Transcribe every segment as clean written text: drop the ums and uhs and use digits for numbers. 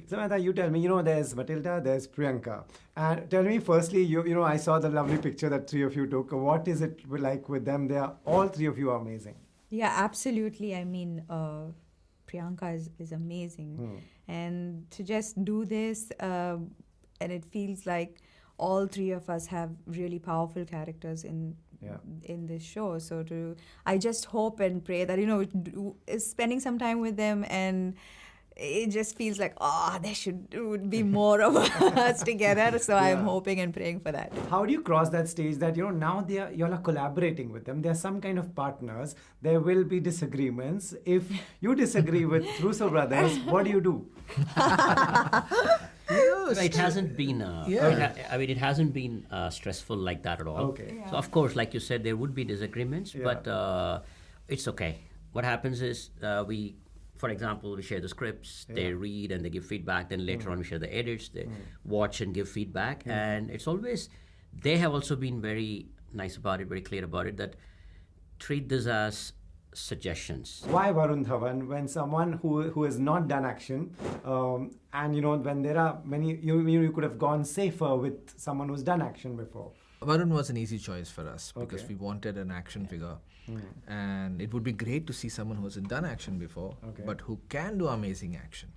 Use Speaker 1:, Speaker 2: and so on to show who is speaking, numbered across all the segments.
Speaker 1: Samantha, you tell me, there's Matilda, there's Priyanka. And tell me, firstly, I saw the lovely picture that three of you took. What is it like with them? All three of you are amazing.
Speaker 2: Yeah, absolutely. I mean, Priyanka is amazing. And to just do this, and it feels like all three of us have really powerful characters in this show. So I just hope and pray that, spending some time with them, and it just feels like, there would be more of us together. So I'm hoping and praying for that.
Speaker 1: How do you cross that stage that, now you all are collaborating with them? They're some kind of partners. There will be disagreements. If you disagree with Russo brothers, what do you do?
Speaker 3: It hasn't been. It hasn't been stressful like that at all.
Speaker 1: Okay.
Speaker 3: Yeah. So of course, like you said, there would be disagreements, but it's okay. What happens is for example, we share the scripts. They read and they give feedback. Then later on, we share the edits. They watch and give feedback, and it's always. They have also been very nice about it, very clear about it. That treat this as suggestions.
Speaker 1: Why Varun Dhawan when someone who has not done action, and when there are many, you could have gone safer with someone who's done action before?
Speaker 4: Varun was an easy choice for us because we wanted an action figure, and it would be great to see someone who hasn't done action before, but who can do amazing action.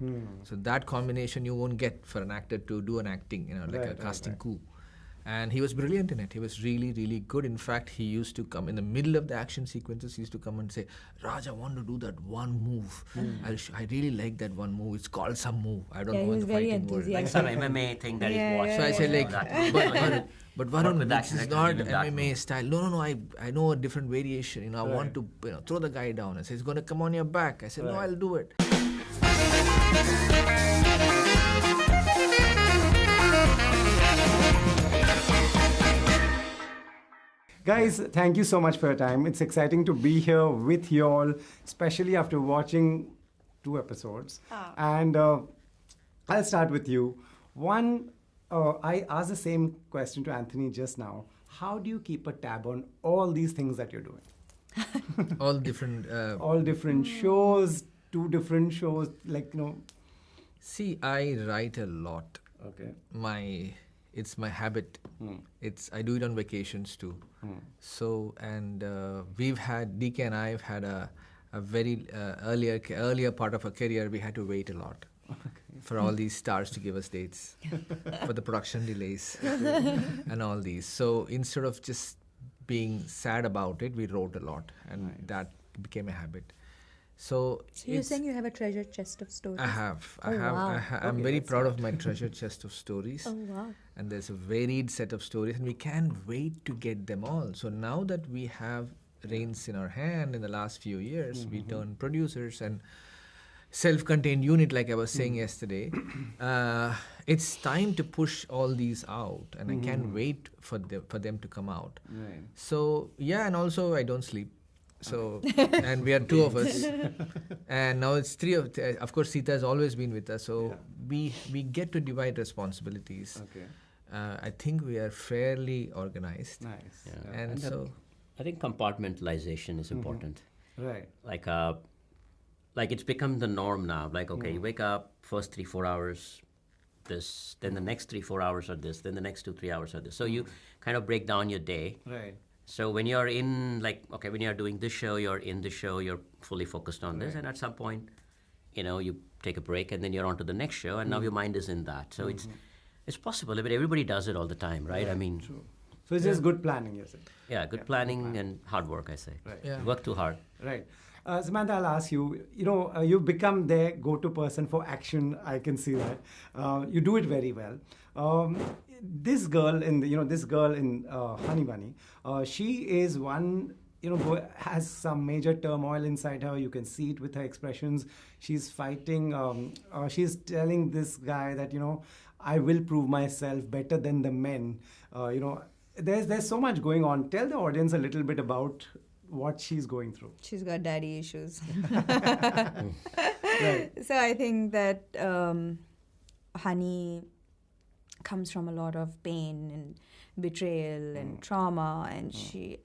Speaker 4: So that combination you won't get for an actor to do an acting, like a casting coup. And he was brilliant in it. He was really, really good. In fact, he used to come in the middle of the action sequences. He used to come and say, "Raj, I want to do that one move. I really like that one move. It's called some move. I don't know what the fighting word."
Speaker 3: Like some MMA thing that he's watched.
Speaker 4: So I said, but Varun, this is not MMA style. No. I know a different variation. I want to throw the guy down. I said, "He's going to come on your back." I said, "No, I'll do it."
Speaker 1: Guys, thank you so much for your time. It's exciting to be here with you all, especially after watching 2 episodes. And I'll start with you. One, I asked the same question to Anthony just now. How do you keep a tab on all these things that you're doing?
Speaker 4: All different...
Speaker 1: all different shows, 2 different shows,
Speaker 4: See, I write a lot.
Speaker 1: Okay.
Speaker 4: It's my habit. I do it on vacations too. So, and we've had, DK and I have had a very earlier part of our career, we had to wait a lot for all these stars to give us dates, for the production delays and all these. So instead of just being sad about it, we wrote a lot, and that became a habit. So
Speaker 2: you're saying you have a treasure chest of stories?
Speaker 4: I have.
Speaker 2: Wow.
Speaker 4: I'm very proud of my treasure chest of stories.
Speaker 2: Oh, wow.
Speaker 4: And there's a varied set of stories, and we can't wait to get them all. So now that we have reins in our hand in the last few years, we turned producers and self-contained unit, like I was saying yesterday. It's time to push all these out, and I can't wait for them to come out.
Speaker 1: Right.
Speaker 4: So, and also I don't sleep. So, and we are 2 of us, and now it's 3 of course, Sita has always been with us, so we get to divide responsibilities.
Speaker 1: Okay.
Speaker 4: I think we are fairly organized.
Speaker 1: Nice.
Speaker 4: Yeah. And so,
Speaker 3: I think compartmentalization is important.
Speaker 1: Right.
Speaker 3: Like it's become the norm now. Like, okay, you wake up, first 3-4 hours, this, then the next 3-4 hours are this, then the next 2-3 hours are this. So you kind of break down your day.
Speaker 1: Right.
Speaker 3: So when you're when you're doing this show, you're in the show, you're fully focused on this, and at some point, you take a break, and then you're on to the next show, and now your mind is in that. So it's possible, but everybody does it all the time, right? I mean,
Speaker 1: true. So it's just good planning, you say?
Speaker 3: Yeah, good planning and hard work, I say.
Speaker 1: Right.
Speaker 4: Yeah.
Speaker 3: Work too hard.
Speaker 1: Right. Samantha, I'll ask you, you've become their go-to person for action. I can see that. You do it very well. This girl in Honey Bunny, she is one, who has some major turmoil inside her. You can see it with her expressions. She's fighting. She's telling this guy that, I will prove myself better than the men. There's so much going on. Tell the audience a little bit about what she's going through.
Speaker 2: She's got daddy issues.
Speaker 1: Right.
Speaker 2: So I think that Honey comes from a lot of pain and betrayal and trauma, and she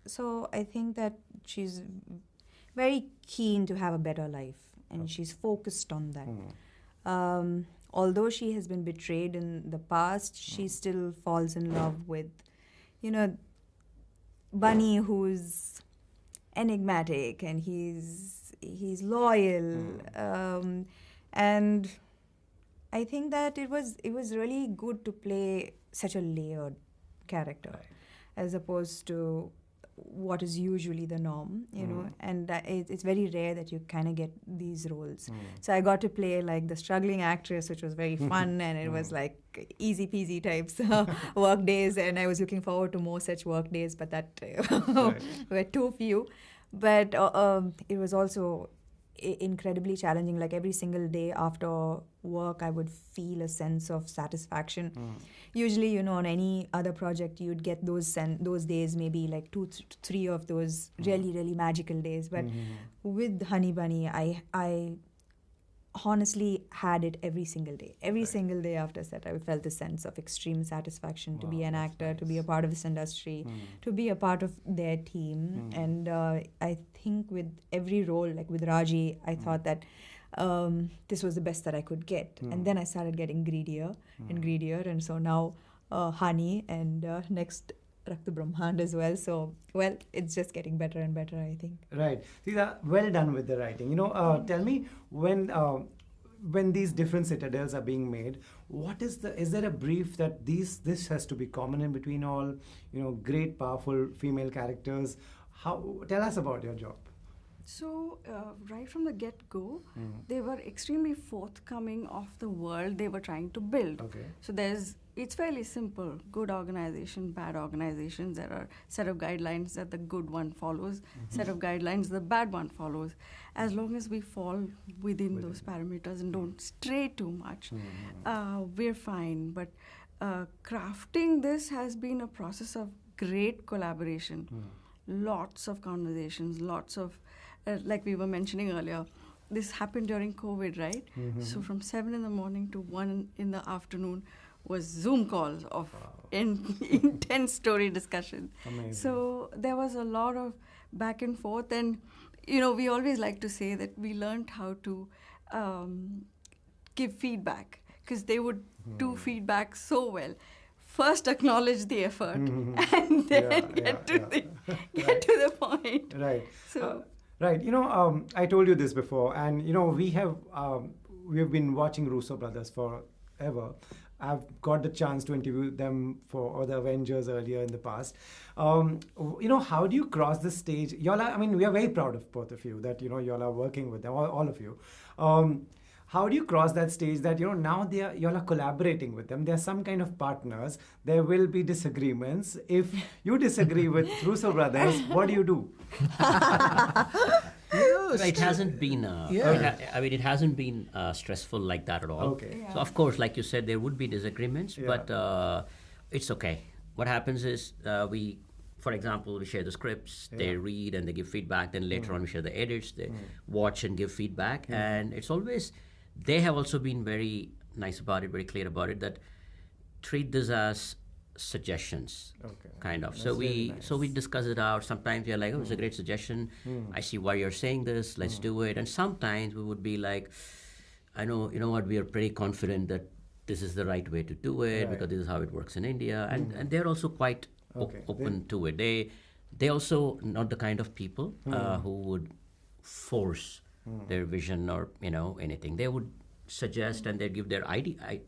Speaker 2: so I think that she's very keen to have a better life, and she's focused on that. Although she has been betrayed in the past, she still falls in love with, Bunny, who's enigmatic, and he's loyal, and I think that it was really good to play such a layered character, as opposed to what is usually the norm, and it's very rare that you kind of get these roles. So I got to play like the struggling actress, which was very fun, and it was like easy peasy types work days, and I was looking forward to more such work days, but that were too few. But it was also incredibly challenging. Like every single day after work, I would feel a sense of satisfaction. Usually, on any other project, you'd get those days, maybe like 2-3 of those really, really magical days. But with Honey Bunny, I honestly had it every single day. Every single day after set, I felt a sense of extreme satisfaction to be an actor, to be a part of this industry, to be a part of their team. And I think with every role, like with Raji, I thought that this was the best that I could get. And then I started getting greedier and greedier. And so now Honey and next Rakta Brahmand as well. So, well, it's just getting better and better, I think.
Speaker 1: Right. Sita, well done with the writing. Tell me, when these different citadels are being made, is there a brief that this has to be common in between all, great, powerful female characters? Tell us about your job.
Speaker 5: So, right from the get-go, they were extremely forthcoming of the world they were trying to build.
Speaker 1: Okay.
Speaker 5: So it's fairly simple. Good organization, bad organizations. There are set of guidelines that the good one follows, set of guidelines the bad one follows. As long as we fall within those parameters and don't stray too much, we're fine. But crafting this has been a process of great collaboration. Lots of conversations, lots of, like we were mentioning earlier, this happened during COVID, right? So from 7 in the morning to 1 in the afternoon was Zoom calls of intense story discussion.
Speaker 1: Amazing.
Speaker 5: So there was a lot of back and forth, and we always like to say that we learned how to give feedback, because they would do feedback so well. First acknowledge the effort and then get to the point.
Speaker 1: Right.
Speaker 5: So
Speaker 1: right. I told you this before, and we've been watching Russo brothers forever. I've got the chance to interview them for the Avengers earlier in the past. How do you cross the stage? We are very proud of both of you that, y'all are working with them, all of you. How do you cross that stage that, now y'all are collaborating with them? They're some kind of partners. There will be disagreements. If you disagree with Russo brothers, what do you do?
Speaker 3: It hasn't been. It hasn't been stressful like that at all.
Speaker 1: Okay.
Speaker 3: So of course, like you said, there would be disagreements, but it's okay. What happens is for example, we share the scripts. They read and they give feedback. Then later on, we share the edits. They watch and give feedback, and it's always. They have also been very nice about it, very clear about it. That treat this as suggestions, kind of. So we discuss it out. Sometimes you're like, it's a great suggestion. I see why you're saying this. Let's do it. And sometimes we would be like, I know, what, we are pretty confident that this is the right way to do it because this is how it works in India. And they're also quite open to it. They also not the kind of people who would force their vision or anything. They would suggest and they give their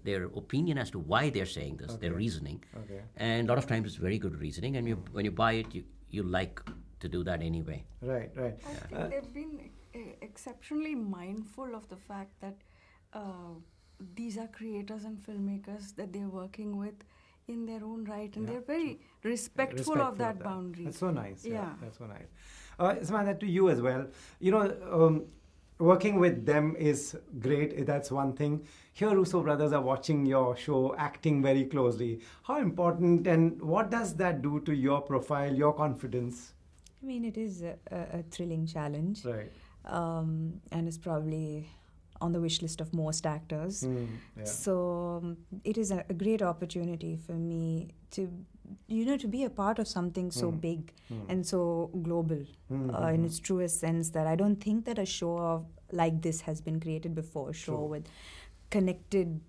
Speaker 3: their opinion as to why they're saying this, their reasoning. And a lot of times it's very good reasoning, and when you buy it, you like to do that anyway.
Speaker 1: Right.
Speaker 5: I think they've been exceptionally mindful of the fact that these are creators and filmmakers that they're working with in their own right, and they're very respectful of that boundary.
Speaker 1: That's so nice. Yeah, that's so nice. Samantha, to you as well. Working with them is great. That's one thing. Here, Russo brothers are watching your show, acting very closely. How important and what does that do to your profile, your confidence?
Speaker 2: I mean, it is a thrilling challenge.
Speaker 1: Right.
Speaker 2: And it's probably on the wish list of most actors. So it is a great opportunity for me to be a part of something so big and so global in its truest sense, that I don't think that a show like this has been created before. A show with connected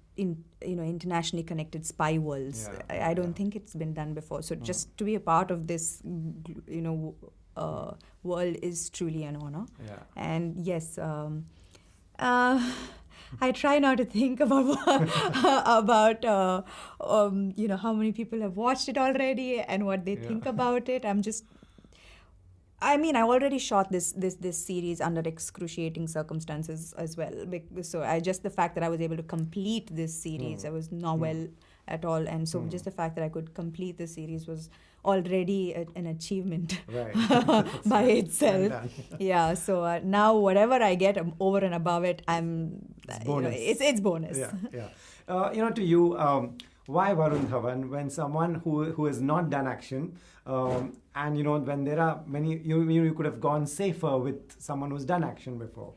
Speaker 2: internationally connected spy worlds. I don't think it's been done before. So just to be a part of this, world is truly an honor.
Speaker 1: Yeah.
Speaker 2: And yes, I try not to think about how many people have watched it already and what they think about it. I already shot this series under excruciating circumstances as well. So the fact that I was able to complete this series, I was not well at all, and so just the fact that I could complete the series was already an achievement by itself. Yeah. So now whatever I get over and above it, it's bonus. It's bonus.
Speaker 1: Yeah. To you, why Varun Dhawan when someone who has not done action, and when there are many, you could have gone safer with someone who's done action before?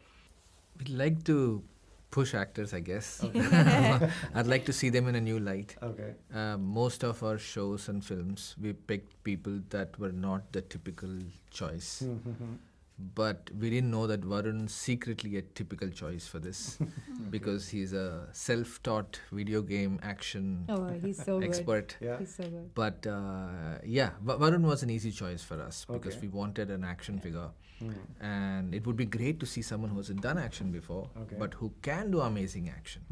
Speaker 4: We'd like to push actors, I guess. I'd like to see them in a new light.
Speaker 1: Okay.
Speaker 4: Most of our shows and films, we picked people that were not the typical choice. But we didn't know that Varun's secretly a typical choice for this because he's a self-taught video game action
Speaker 2: he's so
Speaker 4: expert.
Speaker 2: Good. Yeah. He's so good.
Speaker 4: But Varun was an easy choice for us because we wanted an action figure. And it would be great to see someone who hasn't done action before, but who can do amazing action.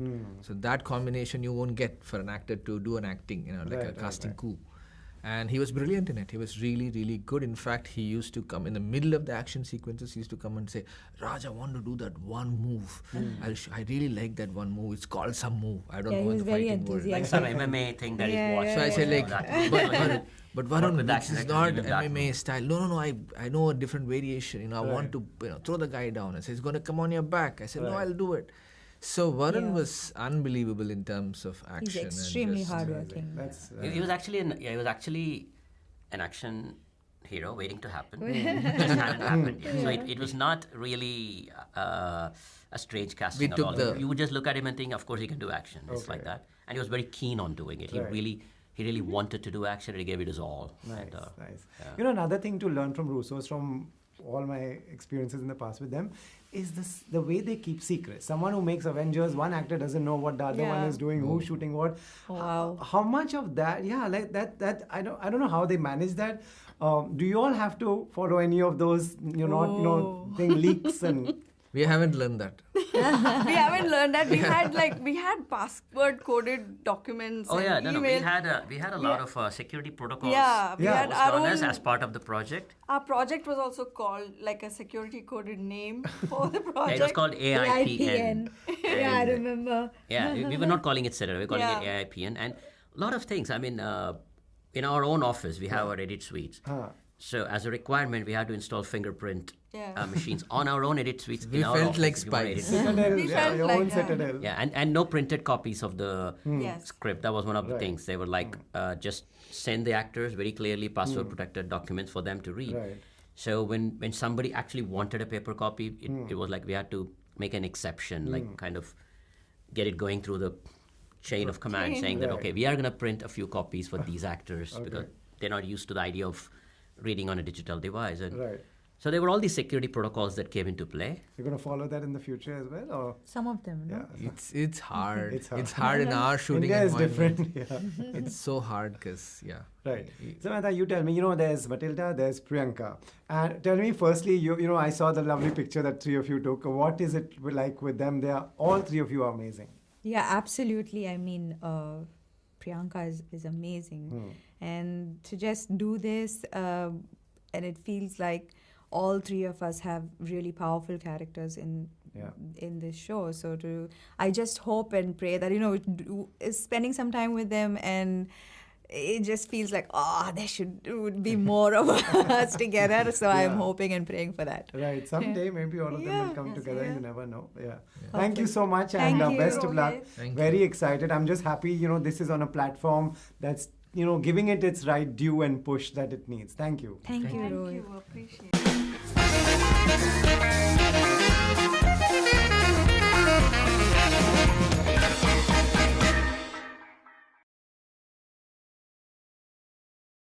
Speaker 4: So that combination you won't get for an actor to do an acting, like a casting coup. And he was brilliant in it. He was really, really good. In fact, he used to come in the middle of the action sequences. He used to come and say, "Raj, I want to do that one move. I really like that one move. It's called some move. I don't know what the fighting word."
Speaker 3: Like some MMA thing that he's watched.
Speaker 4: So I said, but Varun, this is not MMA style. No. I know a different variation. I want to throw the guy down. I said, "He's going to come on your back." I said, "No, I'll do it." So Varun was unbelievable in terms of action.
Speaker 2: He's extremely hardworking.
Speaker 3: He was actually an action hero waiting to happen. Just hadn't happened yet. So it was not really a strange casting at all. You would just look at him and think, of course he can do action. It's like that. And he was very keen on doing it. He really wanted to do action, and he gave it his all.
Speaker 1: Nice. Yeah. Another thing to learn from Russos, from all my experiences in the past with them, is the way they keep secrets. Someone who makes Avengers, one actor doesn't know what the other one is doing, who's shooting what.
Speaker 2: Wow.
Speaker 1: How much of that? Yeah, like that. I don't know how they manage that. Do you all have to follow any of those? Leaks and.
Speaker 4: We haven't learned that.
Speaker 5: We haven't learned that. We had password coded documents.
Speaker 3: We had a lot of security protocols.
Speaker 5: We had our own
Speaker 3: as part of the project.
Speaker 5: Our project was also called like a security coded name for the project.
Speaker 3: It was called AIPN.
Speaker 2: I remember.
Speaker 3: We were not calling it Citadel. We were calling it AIPN, and a lot of things. In our own office, we have our edit suites. So as a requirement, we had to install fingerprint machines on our own edit suites.
Speaker 4: We felt like spies.
Speaker 1: Citadel.
Speaker 3: Yeah, and no printed copies of the script. That was one of the things. They were like, just send the actors very clearly password protected documents for them to read.
Speaker 1: Right.
Speaker 3: So when somebody actually wanted a paper copy, it was like we had to make an exception, like kind of get it going through the chain of command, saying that, okay, we are going to print a few copies for these actors because they're not used to the idea of reading on a digital device. And so there were all these security protocols that came into play.
Speaker 1: You're going to follow that in the future as well? Or?
Speaker 2: Some of them, no?
Speaker 4: It's hard. It's hard in our shooting
Speaker 1: India is
Speaker 4: environment.
Speaker 1: different.
Speaker 4: It's so hard because,
Speaker 1: Right. Samantha, you tell me, there's Matilda, there's Priyanka. And tell me firstly, I saw the lovely picture that three of you took. What is it like with them? All three of you are amazing.
Speaker 2: Yeah, absolutely. Priyanka is amazing. And to just do this, and it feels like all three of us have really powerful characters in this show. So I just hope and pray that, spending some time with them, and it just feels like, there would be more of us together. So I'm hoping and praying for that.
Speaker 1: Right. Someday maybe all of them will come together. You never know. Yeah. Thank you so much,
Speaker 2: Thank
Speaker 1: and
Speaker 2: you.
Speaker 1: best of luck.
Speaker 4: Very
Speaker 1: excited. I'm just happy, this is on a platform that's, giving it its right due and push that it needs. Thank you.
Speaker 2: Thank you, Rohit.
Speaker 5: Appreciate it.